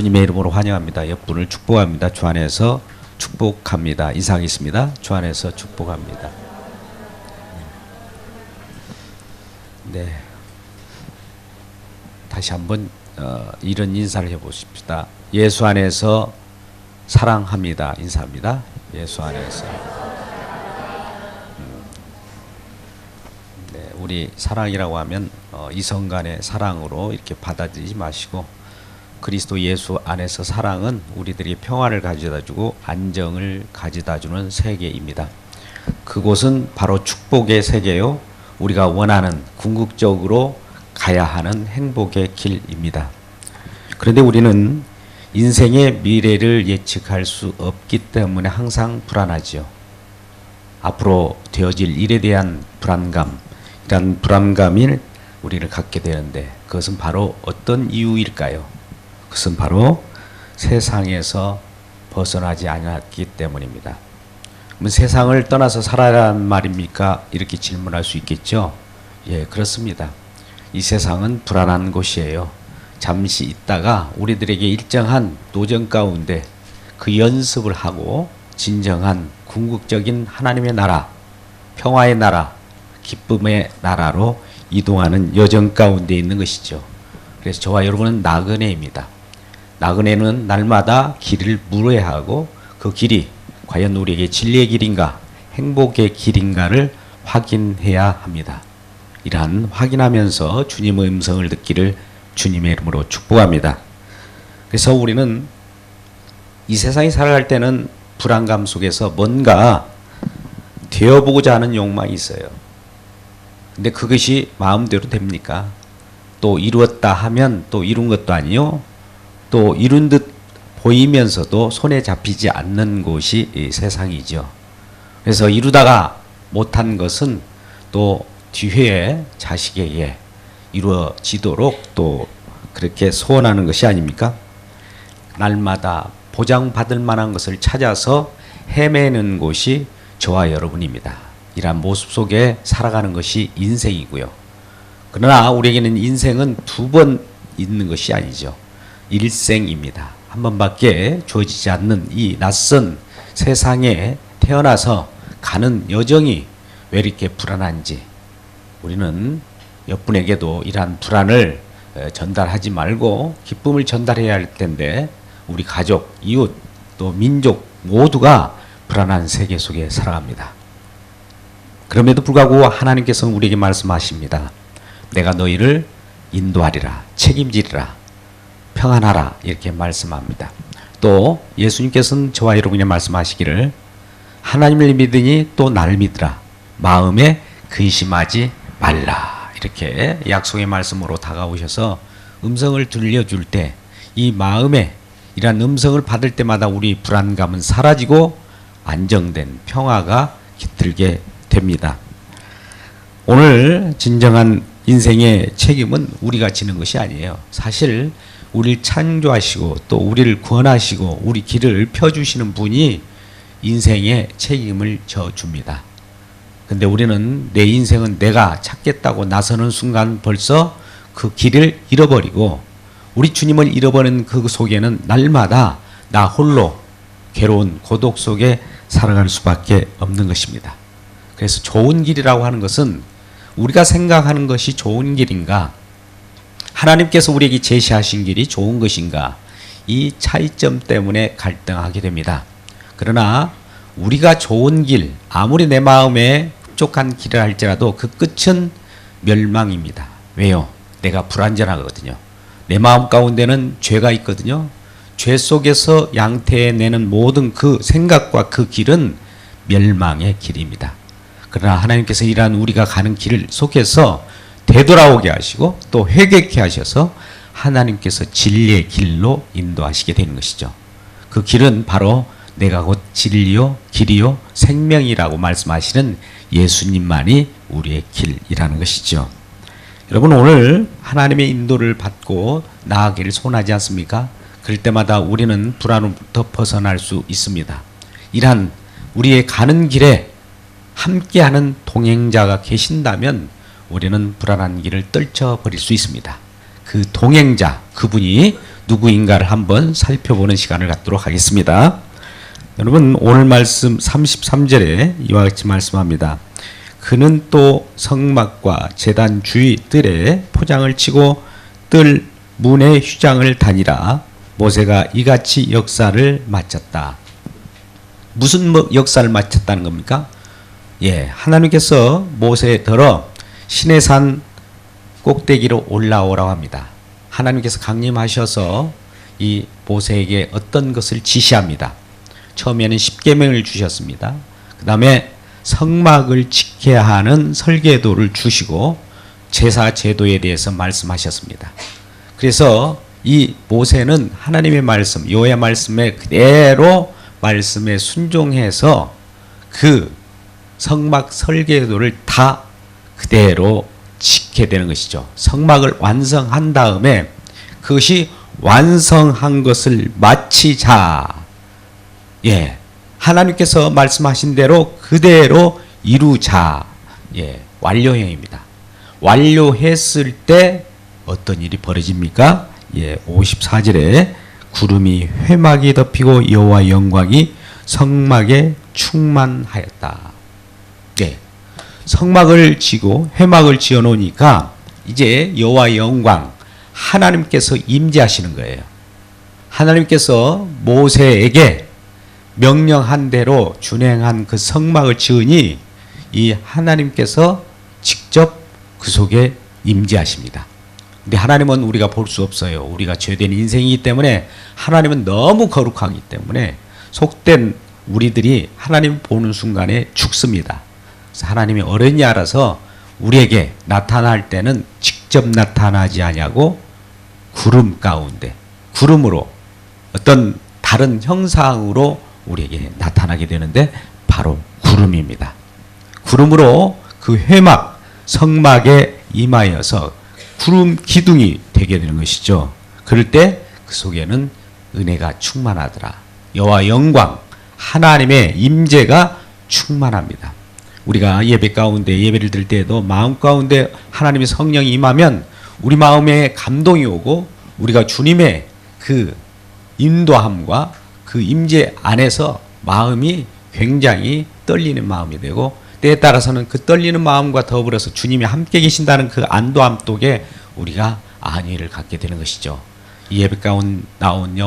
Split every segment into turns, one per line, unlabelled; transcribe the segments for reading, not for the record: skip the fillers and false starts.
주님의 이름으로 환영합니다. 옆분을 축복합니다. 주 안에서 축복합니다. 인사하겠습니다. 주 안에서 축복합니다. 네. 다시 한번 이런 인사를 해보십시다. 예수 안에서 사랑합니다. 인사합니다. 예수 안에서. 네, 우리 사랑이라고 하면 이성 간의 사랑으로 이렇게 받아들이지 마시고, 그리스도 예수 안에서 사랑은 우리들이 평화를 가져다주고 안정을 가져다주는 세계입니다. 그곳은 바로 축복의 세계요, 우리가 원하는 궁극적으로 가야 하는 행복의 길입니다. 그런데 우리는 인생의 미래를 예측할 수 없기 때문에 항상 불안하지요. 앞으로 되어질 일에 대한 불안감, 이런 불안감을 우리를 갖게 되는데, 그것은 바로 어떤 이유일까요? 그것은 바로 세상에서 벗어나지 않았기 때문입니다. 그럼 세상을 떠나서 살아라는 말입니까? 이렇게 질문할 수 있겠죠. 예, 그렇습니다. 이 세상은 불안한 곳이에요. 잠시 있다가 우리들에게 일정한 노정 가운데 그 연습을 하고 진정한 궁극적인 하나님의 나라, 평화의 나라, 기쁨의 나라로 이동하는 여정 가운데 있는 것이죠. 그래서 저와 여러분은 나그네입니다. 나그네는 날마다 길을 물어야 하고, 그 길이 과연 우리에게 진리의 길인가, 행복의 길인가를 확인해야 합니다. 이러한 확인하면서 주님의 음성을 듣기를 주님의 이름으로 축복합니다. 그래서 우리는 이 세상에 살아갈 때는 불안감 속에서 뭔가 되어보고자 하는 욕망이 있어요. 근데 그것이 마음대로 됩니까? 또 이루었다 하면 또 이룬 것도 아니요, 또 이룬 듯 보이면서도 손에 잡히지 않는 곳이 이 세상이죠. 그래서 이루다가 못한 것은 또 뒤에 자식에게 이루어지도록 또 그렇게 소원하는 것이 아닙니까? 날마다 보장받을 만한 것을 찾아서 헤매는 곳이 저와 여러분입니다. 이러한 모습 속에 살아가는 것이 인생이고요. 그러나 우리에게는 인생은 두 번 있는 것이 아니죠. 일생입니다. 한 번밖에 주어지지 않는 이 낯선 세상에 태어나서 가는 여정이 왜 이렇게 불안한지, 우리는 옆분에게도 이러한 불안을 전달하지 말고 기쁨을 전달해야 할 텐데, 우리 가족, 이웃, 또 민족 모두가 불안한 세계 속에 살아갑니다. 그럼에도 불구하고 하나님께서는 우리에게 말씀하십니다. 내가 너희를 인도하리라, 책임지리라, 평안하라, 이렇게 말씀합니다. 또 예수님께서는 저와 여러분에게 말씀하시기를, 하나님을 믿으니 또 나를 믿으라, 마음에 근심하지 말라, 이렇게 약속의 말씀으로 다가오셔서 음성을 들려줄 때, 이 마음에 이러한 음성을 받을 때마다 우리 불안감은 사라지고 안정된 평화가 깃들게 됩니다. 오늘 진정한 인생의 책임은 우리가 지는 것이 아니에요. 사실 우리를 창조하시고 또 우리를 구원하시고 우리 길을 펴주시는 분이 인생의 책임을 져줍니다. 근데 우리는 내 인생은 내가 찾겠다고 나서는 순간 벌써 그 길을 잃어버리고, 우리 주님을 잃어버린 그 속에는 날마다 나 홀로 괴로운 고독 속에 살아갈 수밖에 없는 것입니다. 그래서 좋은 길이라고 하는 것은 우리가 생각하는 것이 좋은 길인가, 하나님께서 우리에게 제시하신 길이 좋은 것인가, 이 차이점 때문에 갈등하게 됩니다. 그러나 우리가 좋은 길, 아무리 내 마음에 흡족한 길을 할지라도 그 끝은 멸망입니다. 왜요? 내가 불완전하거든요. 내 마음 가운데는 죄가 있거든요. 죄 속에서 양태해내는 모든 그 생각과 그 길은 멸망의 길입니다. 그러나 하나님께서 이러한 우리가 가는 길 속에서 되돌아오게 하시고 또 회개케 하셔서 하나님께서 진리의 길로 인도하시게 되는 것이죠. 그 길은 바로 내가 곧 진리요 길이요 생명이라고 말씀하시는 예수님만이 우리의 길이라는 것이죠. 여러분, 오늘 하나님의 인도를 받고 나아가기를 소원하지 않습니까? 그럴 때마다 우리는 불안으로부터 벗어날 수 있습니다. 이러한 우리의 가는 길에 함께하는 동행자가 계신다면 우리는 불안한 길을 떨쳐버릴 수 있습니다. 그 동행자, 그분이 누구인가를 한번 살펴보는 시간을 갖도록 하겠습니다. 여러분, 오늘 말씀 33절에 이와 같이 말씀합니다. 그는 또 성막과 제단 주위 뜰에 포장을 치고 뜰 문의 휘장을 다니라. 모세가 이같이 역사를 마쳤다. 무슨 역사를 마쳤다는 겁니까? 하나님께서 모세에 들어 시내산 꼭대기로 올라오라고 합니다. 하나님께서 강림하셔서 이 모세에게 어떤 것을 지시합니다. 처음에는 십계명을 주셨습니다. 그 다음에 성막을 지켜야 하는 설계도를 주시고 제사 제도에 대해서 말씀하셨습니다. 그래서 이 모세는 하나님의 말씀, 여호와의 말씀에 그대로 말씀에 순종해서 그 성막 설계도를 다 그대로 지켜야 되는 것이죠. 성막을 완성한 다음에 그것이 완성한 것을 마치자. 하나님께서 말씀하신 대로 그대로 이루자. 완료형입니다. 완료했을 때 어떤 일이 벌어집니까? 54절에 구름이 회막이 덮이고 여호와 영광이 성막에 충만하였다. 성막을 지고 회막을 지어 놓으니까 이제 여호와 영광, 하나님께서 임재하시는 거예요. 하나님께서 모세에게 명령한 대로 준행한 그 성막을 지으니 이 하나님께서 직접 그 속에 임재하십니다. 근데 하나님은 우리가 볼 수 없어요. 우리가 죄된 인생이기 때문에 하나님은 너무 거룩하기 때문에 속된 우리들이 하나님 보는 순간에 죽습니다. 그래서 하나님이 어른이 알아서 우리에게 나타날 때는 직접 나타나지 아니하고 구름 가운데, 구름으로 어떤 다른 형상으로 우리에게 나타나게 되는데 바로 구름입니다. 구름으로 그 회막, 성막에 임하여서 구름 기둥이 되게 되는 것이죠. 그럴 때 그 속에는 은혜가 충만하더라. 여호와 영광, 하나님의 임재가 충만합니다. 우리가 예배 가운데 예배를 드릴 때에도 마음 가운데 하나님의 성령이 임하면 우리 마음에 감동이 오고 우리가 주님의 그 인도함과 그 임재 안에서 마음이 굉장히 떨리는 마음이 되고 때에 따라서는 그 떨리는 마음과 더불어서 주님이 함께 계신다는 그 안도함 속에 우리가 안위를 갖게 되는 것이죠. 이 예배 가운데 나온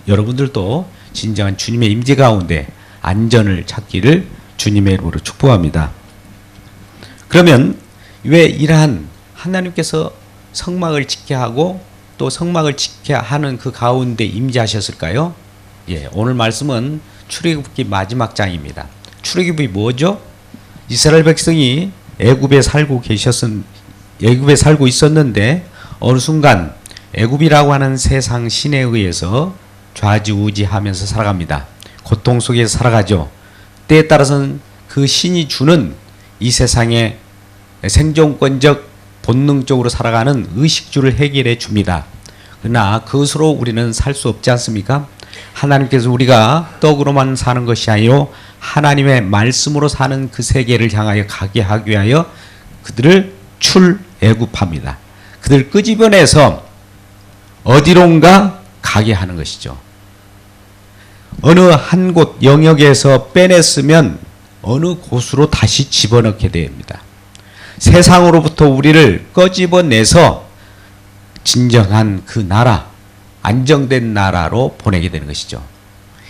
여러분들도 진정한 주님의 임재 가운데 안전을 찾기를 주님의 이름으로 축복합니다. 그러면 왜 이러한 하나님께서 성막을 지켜야 하고 또 성막을 지켜야 하는 그 가운데 임재하셨을까요? 오늘 말씀은 출애굽기 마지막 장입니다. 출애굽이 뭐죠? 이스라엘 백성이 애굽에 살고 있었는데 어느 순간 애굽이라고 하는 세상 신에 의해서 좌지우지하면서 살아갑니다. 고통 속에서 살아가죠. 때에 따라서는 그 신이 주는 이 세상의 생존권적 본능적으로 살아가는 의식주를 해결해 줍니다. 그러나 그것으로 우리는 살 수 없지 않습니까? 하나님께서 우리가 떡으로만 사는 것이 아니라 하나님의 말씀으로 사는 그 세계를 향하여 가게 하기 위하여 그들을 출애굽합니다. 그들을 끄집어내서 어디론가 가게 하는 것이죠. 어느 한 곳 영역에서 빼냈으면 어느 곳으로 다시 집어넣게 됩니다. 세상으로부터 우리를 끄집어내서 진정한 그 나라, 안정된 나라로 보내게 되는 것이죠.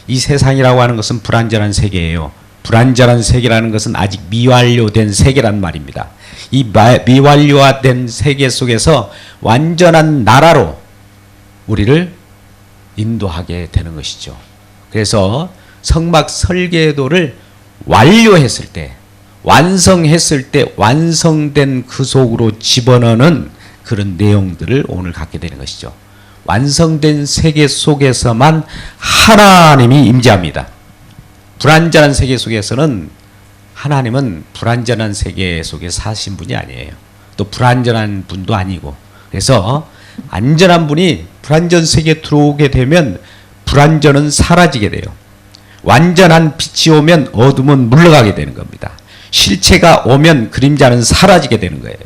이 세상이라고 하는 것은 불완전한 세계예요. 불완전한 세계라는 것은 아직 미완료된 세계란 말입니다. 이 미완료화된 세계 속에서 완전한 나라로 우리를 인도하게 되는 것이죠. 그래서 성막 설계도를 완료했을 때, 완성했을 때 완성된 그 속으로 집어넣는 그런 내용들을 오늘 갖게 되는 것이죠. 완성된 세계 속에서만 하나님이 임재합니다. 불완전한 세계 속에서는 하나님은 불완전한 세계 속에 사신 분이 아니에요. 또 불완전한 분도 아니고. 그래서 안전한 분이 불완전 세계에 들어오게 되면 불완전은 사라지게 돼요. 완전한 빛이 오면 어둠은 물러가게 되는 겁니다. 실체가 오면 그림자는 사라지게 되는 거예요.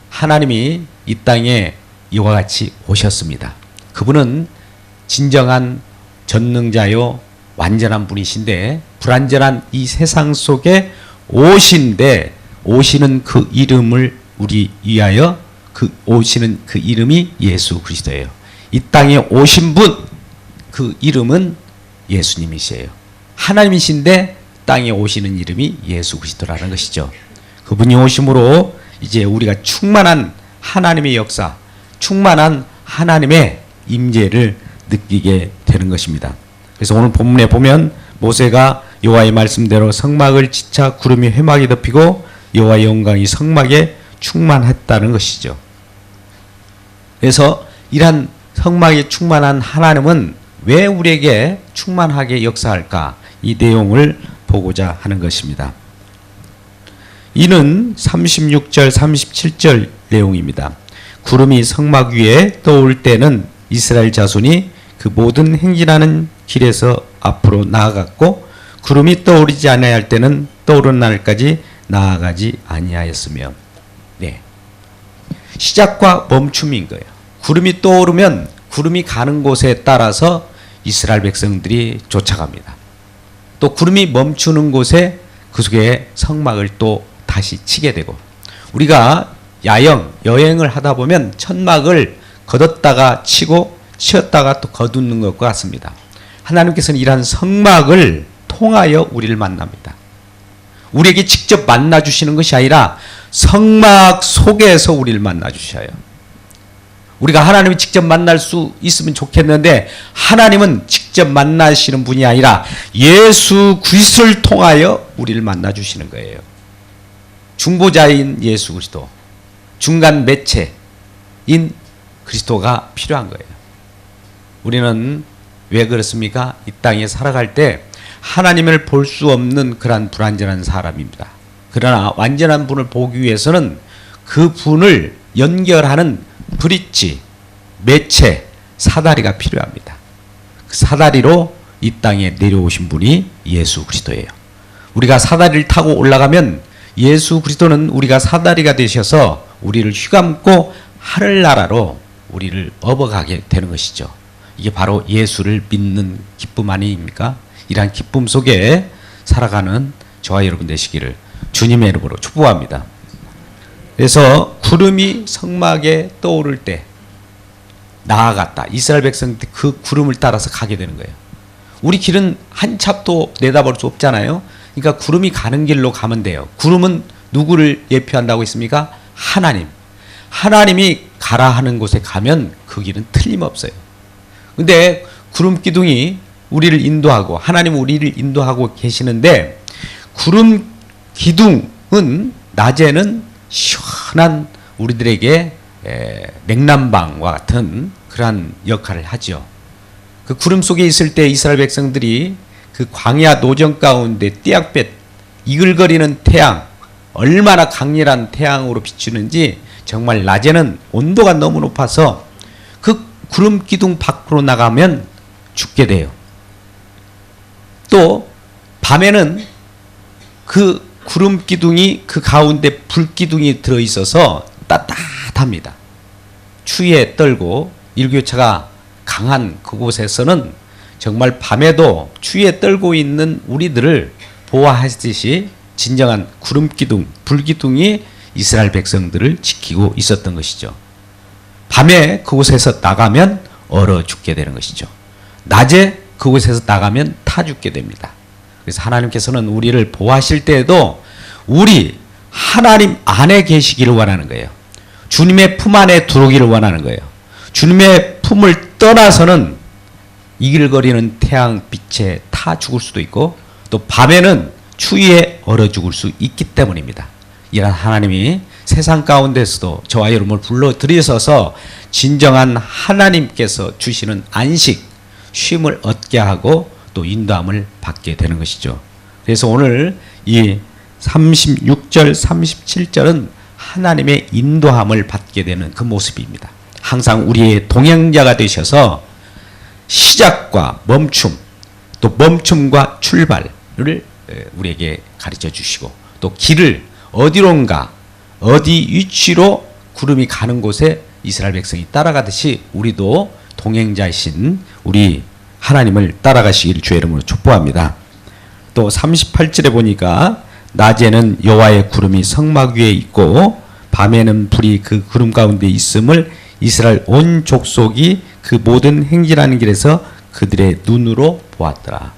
하나님이 이 땅에 이와 같이 오셨습니다. 그분은 진정한 전능자요 완전한 분이신데 불완전한 이 세상 속에 오신데 오시는 그 이름을 우리 위하여 오시는 그 이름이 예수 그리스도예요. 이 땅에 오신 분 그 이름은 예수님이시에요. 하나님이신데 땅에 오시는 이름이 예수 그리스도라는 것이죠. 그분이 오심으로 이제 우리가 충만한 하나님의 역사, 충만한 하나님의 임재를 느끼게 되는 것입니다. 그래서 오늘 본문에 보면 모세가 여호와의 말씀대로 성막을 지차 구름이 회막이 덮이고 여호와의 영광이 성막에 충만했다는 것이죠. 그래서 이러한 성막에 충만한 하나님은 왜 우리에게 충만하게 역사할까? 이 내용을 보고자 하는 것입니다. 이는 36절 37절 내용입니다. 구름이 성막 위에 떠올 때는 이스라엘 자손이 그 모든 행진하는 길에서 앞으로 나아갔고 구름이 떠오르지 아니할 때는 떠오른 날까지 나아가지 아니하였으며, 네, 시작과 멈춤인 거예요. 구름이 떠오르면 구름이 가는 곳에 따라서 이스라엘 백성들이 쫓아갑니다. 또 구름이 멈추는 곳에 그 속에 성막을 또 다시 치게 되고, 우리가 여행을 하다 보면 천막을 걷었다가 치고 치었다가 또 거두는 것과 같습니다. 하나님께서는 이러한 성막을 통하여 우리를 만납니다. 우리에게 직접 만나주시는 것이 아니라 성막 속에서 우리를 만나주셔요. 우리가 하나님이 직접 만날 수 있으면 좋겠는데 하나님은 직접 만나시는 분이 아니라 예수 그리스도를 통하여 우리를 만나주시는 거예요. 중보자인 예수 그리스도, 중간 매체인 그리스도가 필요한 거예요. 우리는 왜 그렇습니까? 이 땅에 살아갈 때 하나님을 볼 수 없는 그러한 불완전한 사람입니다. 그러나 완전한 분을 보기 위해서는 그 분을 연결하는 브릿지, 매체, 사다리가 필요합니다. 그 사다리로 이 땅에 내려오신 분이 예수 그리스도예요. 우리가 사다리를 타고 올라가면 예수 그리스도는 우리가 사다리가 되셔서 우리를 휘감고 하늘나라로 우리를 업어가게 되는 것이죠. 이게 바로 예수를 믿는 기쁨 아닙니까? 이러한 기쁨 속에 살아가는 저와 여러분 되시기를 주님의 이름으로 축복합니다. 그래서 구름이 성막에 떠오를 때 나아갔다. 이스라엘 백성들 그 구름을 따라서 가게 되는 거예요. 우리 길은 한 찹도 내다볼 수 없잖아요. 그러니까 구름이 가는 길로 가면 돼요. 구름은 누구를 예표한다고 했습니까? 하나님. 하나님이 가라 하는 곳에 가면 그 길은 틀림없어요. 근데 구름 기둥이 우리를 인도하고 하나님은 우리를 인도하고 계시는데 구름 기둥은 낮에는 시원한 우리들에게 냉난방과 같은 그러한 역할을 하죠. 그 구름 속에 있을 때 이스라엘 백성들이 그 광야 노정 가운데 띠약볕 이글거리는 태양, 얼마나 강렬한 태양으로 비추는지 정말 낮에는 온도가 너무 높아서 그 구름 기둥 밖으로 나가면 죽게 돼요. 또 밤에는 그 구름 기둥이 그 가운데 불 기둥이 들어 있어서 따뜻합니다. 추위에 떨고 일교차가 강한 그곳에서는 정말 밤에도 추위에 떨고 있는 우리들을 보호하듯이 진정한 구름 기둥, 불 기둥이 이스라엘 백성들을 지키고 있었던 것이죠. 밤에 그곳에서 나가면 얼어 죽게 되는 것이죠. 낮에 그곳에서 나가면 타 죽게 됩니다. 그래서 하나님께서는 우리를 보호하실 때에도 우리 하나님 안에 계시기를 원하는 거예요. 주님의 품 안에 들어오기를 원하는 거예요. 주님의 품을 떠나서는 이글거리는 태양빛에 타 죽을 수도 있고 또 밤에는 추위에 얼어 죽을 수 있기 때문입니다. 이런 하나님이 세상 가운데서도 저와 여러분을 불러들이셔서 진정한 하나님께서 주시는 안식, 쉼을 얻게 하고 또 인도함을 받게 되는 것이죠. 그래서 오늘 이 36절, 37절은 하나님의 인도함을 받게 되는 그 모습입니다. 항상 우리의 동행자가 되셔서 시작과 멈춤, 또 멈춤과 출발을 우리에게 가르쳐 주시고 또 길을 어디론가, 어디 위치로 구름이 가는 곳에 이스라엘 백성이 따라가듯이 우리도 동행자이신 우리 하나님을 따라가시기를 주의 이름으로 축복합니다. 또 38절에 보니까 낮에는 여호와의 구름이 성막 위에 있고 밤에는 불이 그 구름 가운데 있음을 이스라엘 온 족속이 그 모든 행진하는 길에서 그들의 눈으로 보았더라.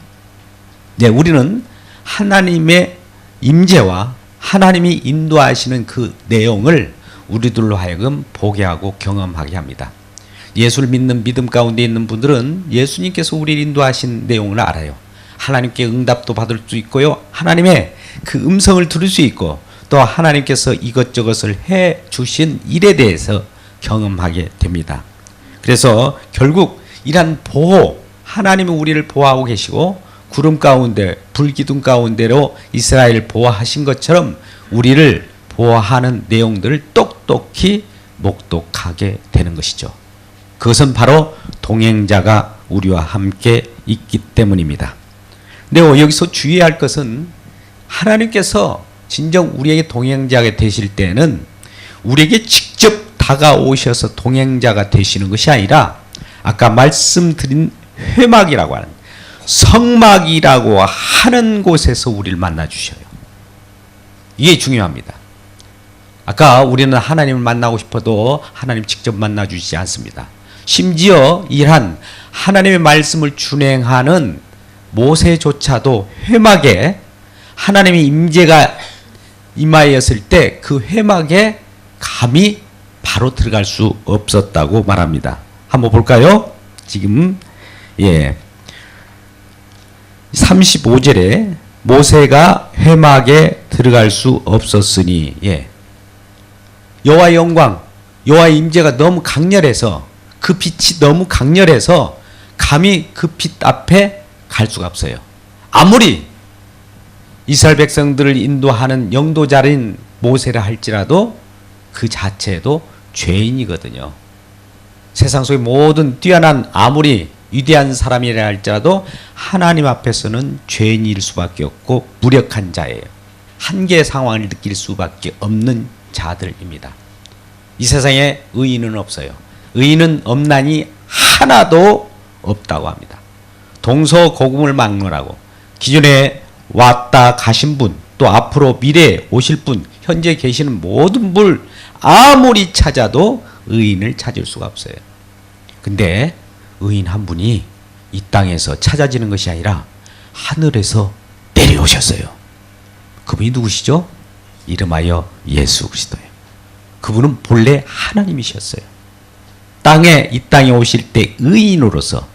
네, 우리는 하나님의 임재와 하나님이 인도하시는 그 내용을 우리들로 하여금 보게 하고 경험하게 합니다. 예수를 믿는 믿음 가운데 있는 분들은 예수님께서 우리를 인도하신 내용을 알아요. 하나님께 응답도 받을 수 있고요. 하나님의 그 음성을 들을 수 있고 또 하나님께서 이것저것을 해 주신 일에 대해서 경험하게 됩니다. 그래서 결국 이러한 보호, 하나님은 우리를 보호하고 계시고 구름 가운데 불기둥 가운데로 이스라엘을 보호하신 것처럼 우리를 보호하는 내용들을 똑똑히 목독하게 되는 것이죠. 그것은 바로 동행자가 우리와 함께 있기 때문입니다. 근데 여기서 주의해야 할 것은 하나님께서 진정 우리에게 동행자가 되실 때는 우리에게 직접 다가오셔서 동행자가 되시는 것이 아니라 아까 말씀드린 회막이라고 하는 성막이라고 하는 곳에서 우리를 만나 주셔요. 이게 중요합니다. 아까 우리는 하나님을 만나고 싶어도 하나님 직접 만나 주시지 않습니다. 심지어 이러한 하나님의 말씀을 준행하는 모세조차도 회막에 하나님의 임재가 임하였을 때 그 회막에 감히 바로 들어갈 수 없었다고 말합니다. 한번 볼까요? 지금 35절에 모세가 회막에 들어갈 수 없었으니 여호와의 영광, 여호와의 임재가 너무 강렬해서 그 빛이 너무 강렬해서 감히 그 빛 앞에 갈 수가 없어요. 아무리 이스라엘 백성들을 인도하는 영도자인 모세라 할지라도 그 자체도 죄인이거든요. 세상 속의 모든 뛰어난 아무리 위대한 사람이라 할지라도 하나님 앞에서는 죄인일 수밖에 없고 무력한 자예요. 한계의 상황을 느낄 수밖에 없는 자들입니다. 이 세상에 의인은 없어요. 의인은 없나니 하나도 없다고 합니다. 동서고금을 막론하고 기존에 왔다 가신 분, 또 앞으로 미래에 오실 분, 현재 계시는 모든 분 아무리 찾아도 의인을 찾을 수가 없어요. 근데 의인 한 분이 이 땅에서 찾아지는 것이 아니라 하늘에서 내려오셨어요. 그분이 누구시죠? 이름하여 예수 그리스도예요. 그분은 본래 하나님이셨어요. 이 땅에 오실 때 의인으로서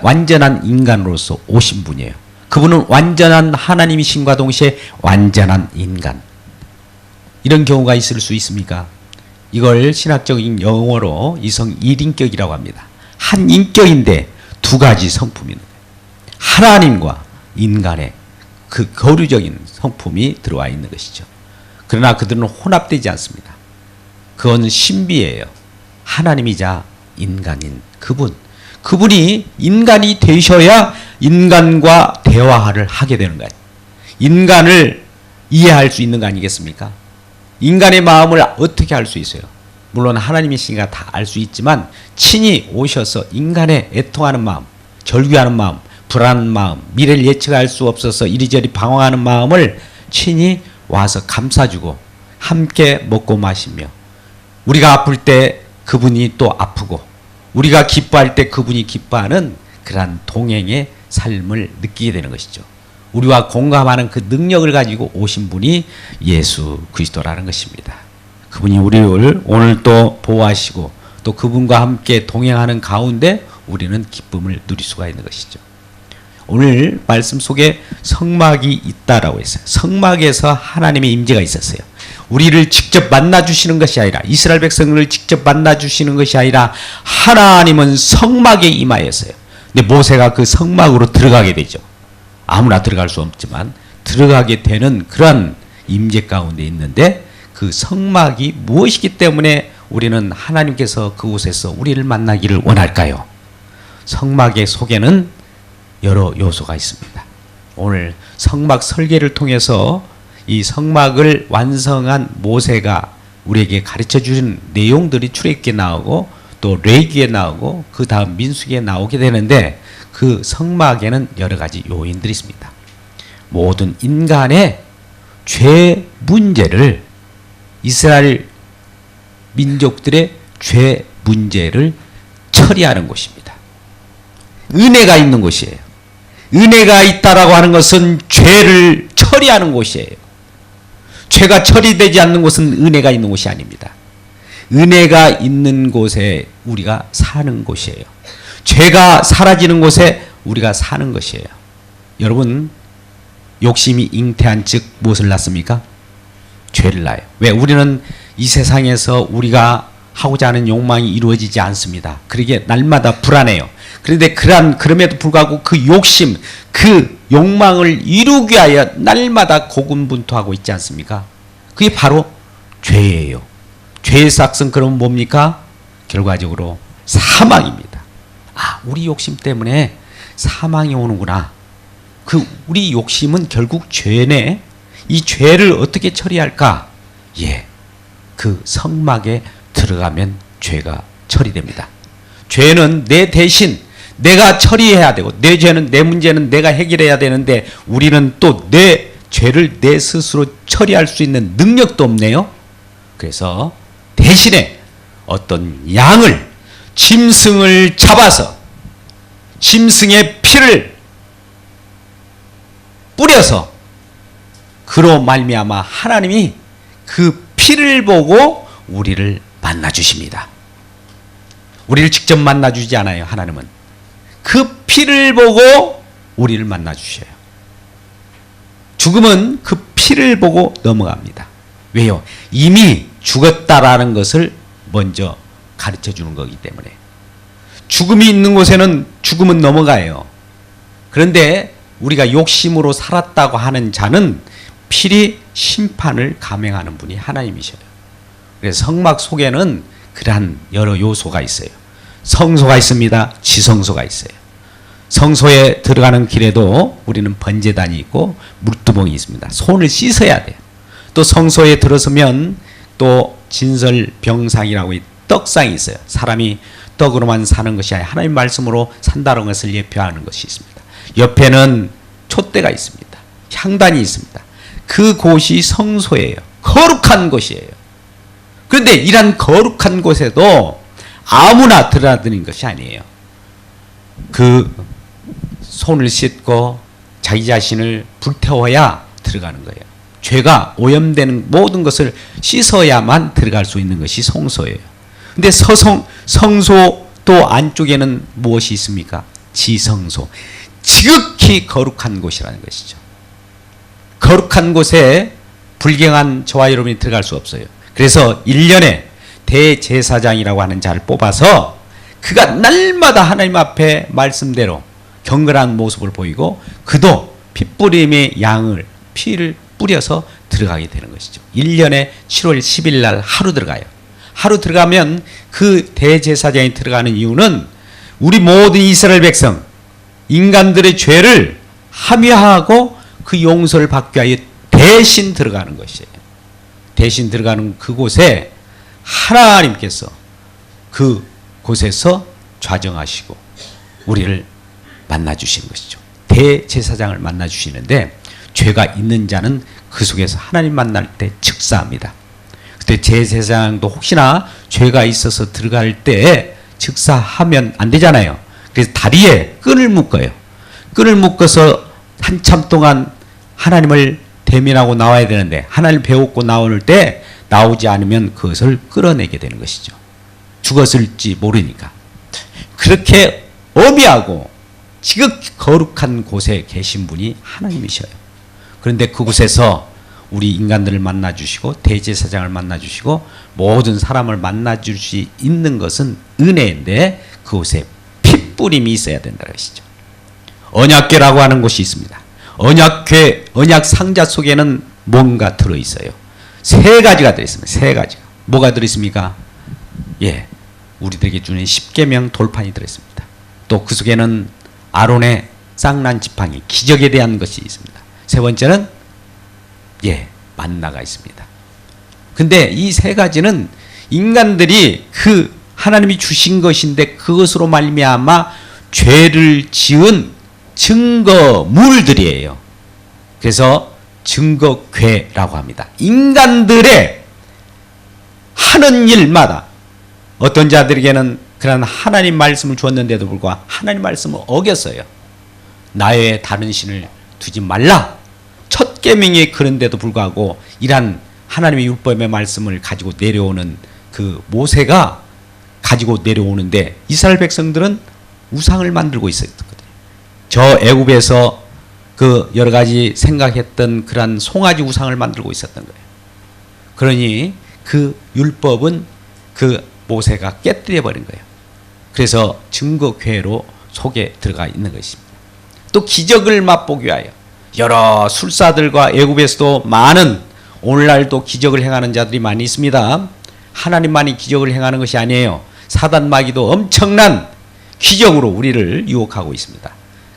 완전한 인간으로서 오신 분이에요. 그분은 완전한 하나님이신과 동시에 완전한 인간. 이런 경우가 있을 수 있습니까? 이걸 신학적인 용어로 이성 1인격이라고 합니다. 한 인격인데 두 가지 성품이 있는 거예요. 하나님과 인간의 그 교류적인 성품이 들어와 있는 것이죠. 그러나 그들은 혼합되지 않습니다. 그건 신비예요. 하나님이자 인간인 그분이 인간이 되셔야 인간과 대화를 하게 되는 거예요. 인간을 이해할 수 있는 거 아니겠습니까? 인간의 마음을 어떻게 알 수 있어요? 물론 하나님이시니까 다 알 수 있지만 친히 오셔서 인간의 애통하는 마음, 절규하는 마음, 불안한 마음, 미래를 예측할 수 없어서 이리저리 방황하는 마음을 친히 와서 감싸주고 함께 먹고 마시며 우리가 아플 때 그분이 또 아프고 우리가 기뻐할 때 그분이 기뻐하는 그러한 동행의 삶을 느끼게 되는 것이죠. 우리와 공감하는 그 능력을 가지고 오신 분이 예수 그리스도라는 것입니다. 그분이 우리를 오늘 또 보호하시고 또 그분과 함께 동행하는 가운데 우리는 기쁨을 누릴 수가 있는 것이죠. 오늘 말씀 속에 성막이 있다라고 했어요. 성막에서 하나님의 임재가 있었어요. 우리를 직접 만나주시는 것이 아니라 이스라엘 백성을 직접 만나주시는 것이 아니라 하나님은 성막에 임하였어요. 근데 모세가 그 성막으로 들어가게 되죠. 아무나 들어갈 수 없지만 들어가게 되는 그런 임재 가운데 있는데 그 성막이 무엇이기 때문에 우리는 하나님께서 그곳에서 우리를 만나기를 원할까요? 성막의 속에는 여러 요소가 있습니다. 오늘 성막 설계를 통해서 이 성막을 완성한 모세가 우리에게 가르쳐 주는 내용들이 출애굽기에 나오고 또 레위기에 나오고 그 다음 민수기에 나오게 되는데 그 성막에는 여러 가지 요인들이 있습니다. 모든 인간의 죄 문제를 이스라엘 민족들의 죄 문제를 처리하는 곳입니다. 은혜가 있는 곳이에요. 은혜가 있다라고 하는 것은 죄를 처리하는 곳이에요. 죄가 처리되지 않는 곳은 은혜가 있는 곳이 아닙니다. 은혜가 있는 곳에 우리가 사는 곳이에요. 죄가 사라지는 곳에 우리가 사는 것이에요. 여러분, 욕심이 잉태한 즉 무엇을 낳습니까? 죄를 낳아요. 왜? 우리는 이 세상에서 우리가 하고자 하는 욕망이 이루어지지 않습니다. 그러기에 날마다 불안해요. 그런데 그럼에도 불구하고 그 욕심, 그 욕망을 이루기 위하여 날마다 고군분투하고 있지 않습니까? 그게 바로 죄예요. 죄의 싹은 그러면 뭡니까? 결과적으로 사망입니다. 아, 우리 욕심 때문에 사망이 오는구나. 우리 욕심은 결국 죄네. 이 죄를 어떻게 처리할까? 예, 그 성막에 들어가면 죄가 처리됩니다. 죄는 내 대신 내가 처리해야 되고 내 죄는, 내 문제는 내가 해결해야 되는데 우리는 또 내 죄를 내 스스로 처리할 수 있는 능력도 없네요. 그래서 대신에 어떤 양을, 짐승을 잡아서 짐승의 피를 뿌려서 그로 말미암아 하나님이 그 피를 보고 우리를 만나 주십니다. 우리를 직접 만나 주지 않아요. 하나님은 그 피를 보고 우리를 만나 주셔요. 죽음은 그 피를 보고 넘어갑니다. 왜요? 이미 죽었다라는 것을 먼저 가르쳐 주는 거기 때문에. 죽음이 있는 곳에는 죽음은 넘어가요. 그런데 우리가 욕심으로 살았다고 하는 자는 필히 심판을 감행하는 분이 하나님이셔요. 그래서 성막 속에는 그러한 여러 요소가 있어요. 성소가 있습니다. 지성소가 있어요. 성소에 들어가는 길에도 우리는 번제단이 있고 물두멍이 있습니다. 손을 씻어야 돼요. 또 성소에 들어서면 또 진설병상이라고 떡상이 있어요. 사람이 떡으로만 사는 것이 아니라 하나님 말씀으로 산다는 것을 예표하는 것이 있습니다. 옆에는 촛대가 있습니다. 향단이 있습니다. 그곳이 성소예요. 거룩한 곳이에요. 그런데 이런 거룩한 곳에도 아무나 들어가는 것이 아니에요. 그 손을 씻고 자기 자신을 불태워야 들어가는 거예요. 죄가 오염되는 모든 것을 씻어야만 들어갈 수 있는 것이 성소예요. 근데 성소 또 안쪽에는 무엇이 있습니까? 지성소. 지극히 거룩한 곳이라는 것이죠. 거룩한 곳에 불경한 저와 여러분이 들어갈 수 없어요. 그래서 1년에 대제사장이라고 하는 자를 뽑아서 그가 날마다 하나님 앞에 말씀대로 경건한 모습을 보이고 그도 핏부림의 피를 뿌려서 들어가게 되는 것이죠. 1년에 7월 10일 날 하루 들어가요. 하루 들어가면 그 대제사장이 들어가는 이유는 우리 모든 이스라엘 백성, 인간들의 죄를 함유하고 그 용서를 받기 위하여 대신 들어가는 것이에요. 대신 들어가는 그곳에 하나님께서 그곳에서 좌정하시고 우리를 만나주시는 것이죠. 대제사장을 만나주시는데 죄가 있는 자는 그 속에서 하나님 만날 때 즉사합니다. 그때 제사장도 혹시나 죄가 있어서 들어갈 때 즉사하면 안 되잖아요. 그래서 다리에 끈을 묶어요. 끈을 묶어서 한참 동안 하나님을 대면하고 나와야 되는데 하나님을 배웠고 나올 때 나오지 않으면 그것을 끌어내게 되는 것이죠. 죽었을지 모르니까. 그렇게 엄히하고 지극히 거룩한 곳에 계신 분이 하나님이셔요. 그런데 그곳에서 우리 인간들을 만나주시고 대제사장을 만나주시고 모든 사람을 만나줄 수 있는 것은 은혜인데 그곳에 핏부림이 있어야 된다는 것이죠. 언약궤라고 하는 곳이 있습니다. 언약궤, 언약 상자 속에는 뭔가 들어있어요. 세 가지가 들어있습니다. 세 가지가. 뭐가 들어있습니까? 예, 우리들에게 주는 십계명 돌판이 들어있습니다. 또 그 속에는 아론의 쌍난 지팡이, 기적에 대한 것이 있습니다. 세 번째는 만나가 있습니다. 근데 이 세 가지는 인간들이 그 하나님이 주신 것인데 그것으로 말미암아 죄를 지은 증거물들이에요. 그래서 증거괴라고 합니다. 인간들의 하는 일마다 어떤 자들에게는 그런 하나님 말씀을 주었는데도 불구하고 하나님 말씀을 어겼어요. 나의 다른 신을 두지 말라. 첫 계명이 그런데도 불구하고 이러한 하나님의 율법의 말씀을 가지고 내려오는 그 모세가 가지고 내려오는데 이스라엘 백성들은 우상을 만들고 있었거든요. 저 애굽에서 그 여러 가지 생각했던 그러한 송아지 우상을 만들고 있었던 거예요. 그러니 그 율법은 그 모세가 깨뜨려 버린 거예요. 그래서 증거괴로 속에 들어가 있는 것입니다. 또 기적을 맛보기 위하여 여러 술사들과 애굽에서도 많은 오늘날도 기적을 행하는 자들이 많이 있습니다. 하나님만이 기적을 행하는 것이 아니에요. 사단 마귀도 엄청난 기적으로 우리를 유혹하고 있습니다.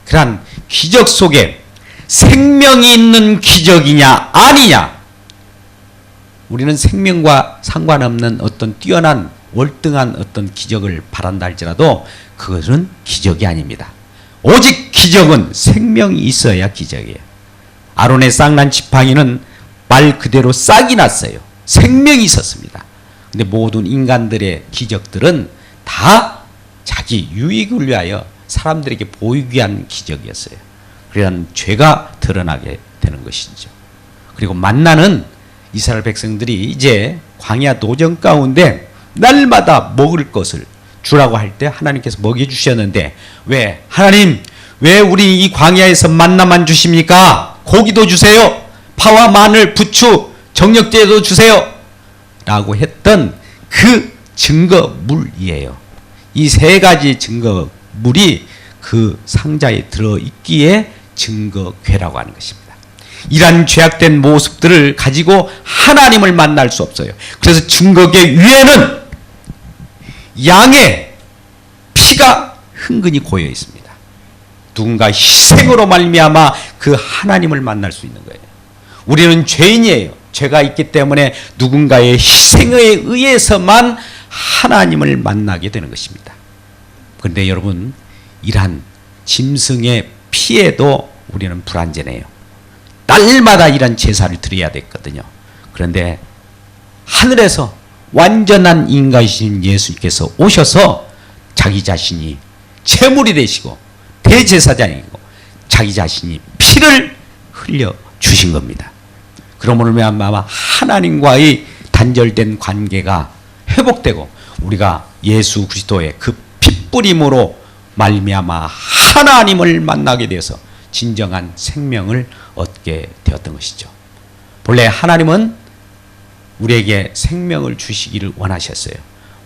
그러한 기적 속에 생명이 있는 기적이냐 아니냐, 우리는 생명과 상관없는 어떤 뛰어난 월등한 어떤 기적을 바란다 할지라도 그것은 기적이 아닙니다. 오직 기적은 생명이 있어야 기적이에요. 아론의 쌍난 지팡이는 말 그대로 싹이 났어요. 생명이 있었습니다. 근데 모든 인간들의 기적들은 다 자기 유익을 위하여 사람들에게 보이기 위한 기적이었어요. 그러한 죄가 드러나게 되는 것이죠. 그리고 만나는 이스라엘 백성들이 이제 광야 도전 가운데 날마다 먹을 것을 주라고 할 때 하나님께서 먹여주셨는데 왜 하나님 왜 우리 이 광야에서 만나만 주십니까? 고기도 주세요. 파와 마늘, 부추, 정력제도 주세요. 라고 했던 그 증거물이에요. 이 세 가지 증거물이 그 상자에 들어있기에 증거괴라고 하는 것입니다. 이러한 죄악된 모습들을 가지고 하나님을 만날 수 없어요. 그래서 증거괴 위에는 양의 피가 흥건히 고여 있습니다. 누군가 희생으로 말미암아 그 하나님을 만날 수 있는 거예요. 우리는 죄인이에요. 죄가 있기 때문에 누군가의 희생에 의해서만 하나님을 만나게 되는 것입니다. 그런데 여러분, 이러한 짐승의 피에도 우리는 불안전해요. 날마다 이런 제사를 드려야 됐거든요. 그런데 하늘에서 완전한 인간이신 예수님께서 오셔서 자기 자신이 제물이 되시고 대제사장이고 자기 자신이 피를 흘려 주신 겁니다. 그러므로 말미암아 하나님과의 단절된 관계가 회복되고 우리가 예수 그리스도의 그 핏뿌림으로 말미암아 하나님을 만나게 되어서 진정한 생명을 얻게 되었던 것이죠. 본래 하나님은 우리에게 생명을 주시기를 원하셨어요.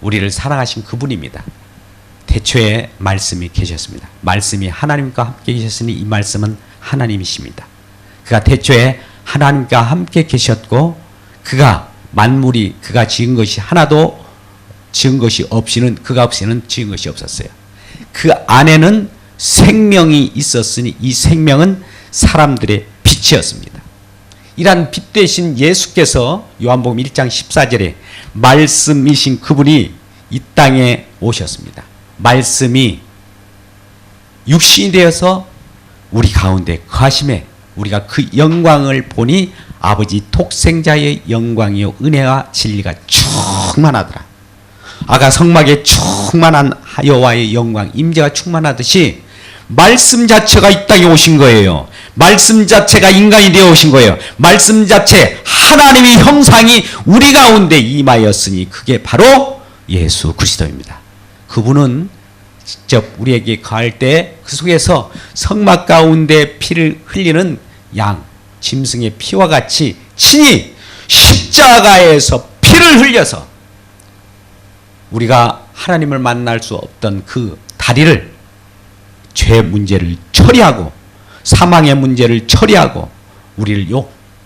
우리를 사랑하신 그분입니다. 태초에 말씀이 계셨습니다. 말씀이 하나님과 함께 계셨으니 이 말씀은 하나님이십니다. 그가 태초에 하나님과 함께 계셨고 그가 만물이 그가 지은 것이 하나도 지은 것이 없이는 그가 없이는 지은 것이 없었어요. 그 안에는 생명이 있었으니 이 생명은 사람들의 빛이었습니다. 이러한 빛 대신 예수께서 요한복음 1장 14절에 말씀이신 그분이 이 땅에 오셨습니다. 말씀이 육신이 되어서 우리 가운데 거하심에 우리가 그 영광을 보니 아버지 독생자의 영광이요 은혜와 진리가 충만하더라. 아가 성막에 충만한 여호와의 영광 임재가 충만하듯이 말씀 자체가 이 땅에 오신 거예요. 말씀 자체가 인간이 되어 오신 거예요. 말씀 자체 하나님의 형상이 우리 가운데 임하였으니 그게 바로 예수 그리스도입니다. 그분은 직접 우리에게 가할 때 그 속에서 성막 가운데 피를 흘리는 양, 짐승의 피와 같이 친히 십자가에서 피를 흘려서 우리가 하나님을 만날 수 없던 그 다리를 죄 문제를 처리하고 사망의 문제를 처리하고 우리를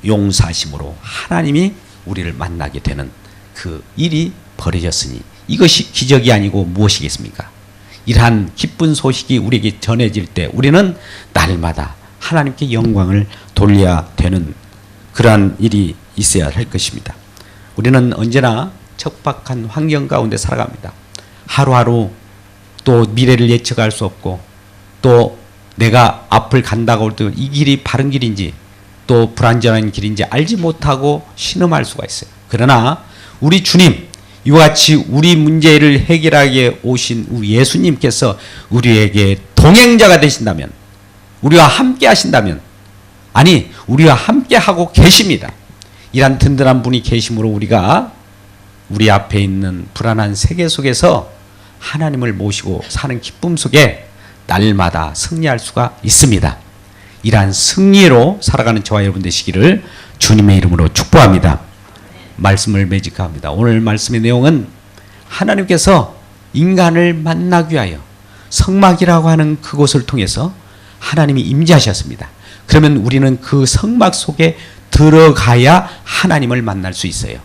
용서하심으로 하나님이 우리를 만나게 되는 그 일이 벌어졌으니 이것이 기적이 아니고 무엇이겠습니까? 이러한 기쁜 소식이 우리에게 전해질 때 우리는 날마다 하나님께 영광을 돌려야 되는 그러한 일이 있어야 할 것입니다. 우리는 언제나 척박한 환경 가운데 살아갑니다. 하루하루 또 미래를 예측할 수 없고 또 내가 앞을 간다고 할 때 이 길이 바른 길인지 또 불안전한 길인지 알지 못하고 신음할 수가 있어요. 그러나 우리 주님, 이와 같이 우리 문제를 해결하게 오신 우리 예수님께서 우리에게 동행자가 되신다면, 우리와 함께 하신다면, 아니 우리와 함께 하고 계십니다. 이란 든든한 분이 계심으로 우리가 우리 앞에 있는 불안한 세계 속에서 하나님을 모시고 사는 기쁨 속에 날마다 승리할 수가 있습니다. 이러한 승리로 살아가는 저와 여러분 되시기를 주님의 이름으로 축복합니다. 말씀을 매직합니다. 오늘 말씀의 내용은 하나님께서 인간을 만나기 위하여 성막이라고 하는 그곳을 통해서 하나님이 임재하셨습니다. 그러면 우리는 그 성막 속에 들어가야 하나님을 만날 수 있어요.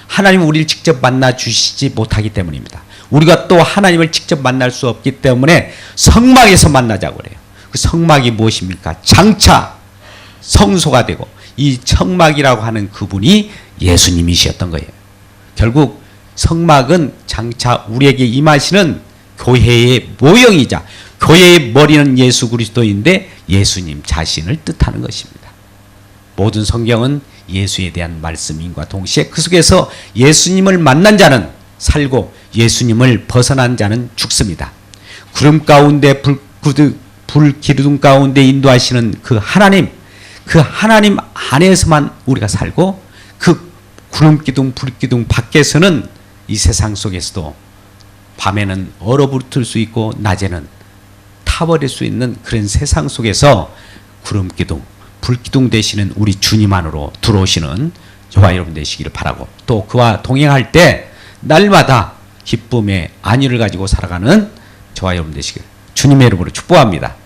하나님은 우리를 직접 만나 주시지 못하기 때문입니다. 우리가 또 하나님을 직접 만날 수 없기 때문에 성막에서 만나자고 그래요. 그 성막이 무엇입니까? 장차 성소가 되고 이 성막이라고 하는 그분이 예수님이셨던 거예요. 결국 성막은 장차 우리에게 임하시는 교회의 모형이자 교회의 머리는 예수 그리스도인데 예수님 자신을 뜻하는 것입니다. 모든 성경은 예수에 대한 말씀인과 동시에 그 속에서 예수님을 만난 자는 살고 예수님을 벗어난 자는 죽습니다. 구름 가운데 불기둥 가운데 인도하시는 그 하나님 안에서만 우리가 살고 그 구름기둥 불기둥 밖에서는 이 세상 속에서도 밤에는 얼어붙을 수 있고 낮에는 타버릴 수 있는 그런 세상 속에서 구름기둥 불기둥 되시는 우리 주님 안으로 들어오시는 저와 여러분 되시기를 바라고, 또 그와 동행할 때 날마다 기쁨의 안위를 가지고 살아가는 저와 여러분 되시기를 주님의 이름으로 축복합니다.